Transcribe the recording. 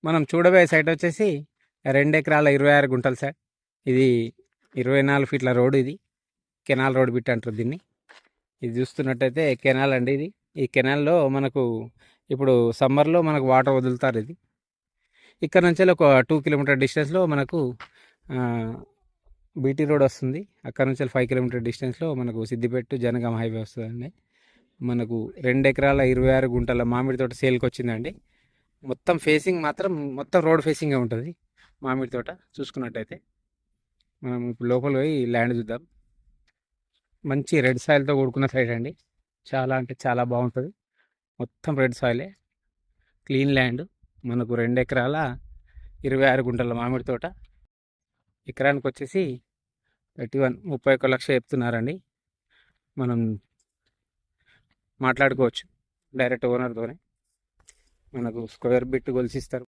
మనం చూడబోయే సైట్ వచ్చేసి 2 ఎకరాల 26 గుంటలు సార్. ఇది 24 ఫీట్ల రోడ్డు. ఇది కెనాల్ రోడ్ బిట్ అంటారు దీన్ని. ఇది చూస్తున్నట్టయితే కెనాల్ అండి ఇది. ఈ కెనాల్లో మనకు ఇప్పుడు సమ్మర్లో మనకు వాటర్ వదులుతారు. ఇది ఇక్కడ నుంచి ఒక 2 కిలోమీటర్ డిస్టెన్స్లో మనకు బీటీ రోడ్ వస్తుంది. అక్కడ నుంచి 5 కిలోమీటర్ డిస్టెన్స్లో మనకు సిద్దిపేట జనగామ హైవే వస్తుందండి. మనకు 2 ఎకరాల 26 గుంటల మామిడి తోట సేల్కి వచ్చిందండి. మొత్తం ఫేసింగ్ మాత్రం మొత్తం రోడ్ ఫేసింగే ఉంటుంది మామిడి తోట. చూసుకున్నట్టయితే మనం ఇప్పుడు లోపల పోయి ల్యాండ్ చూద్దాం. మంచి రెడ్ సాయిల్తో కూడుకున్న సైడ్ అండి. చాలా అంటే చాలా బాగుంటుంది. మొత్తం రెడ్ సాయిలే, క్లీన్ ల్యాండ్. మనకు 2 ఎకరాల 26 గుంటల మామిడి తోట. ఎకరానికి వచ్చేసి 31 లక్ష చెప్తున్నారండి. మనం మాట్లాడుకోవచ్చు డైరెక్ట్ ఓనర్తోనే. మనకు స్క్వేర్ బిట్ కొలిసిస్తారు.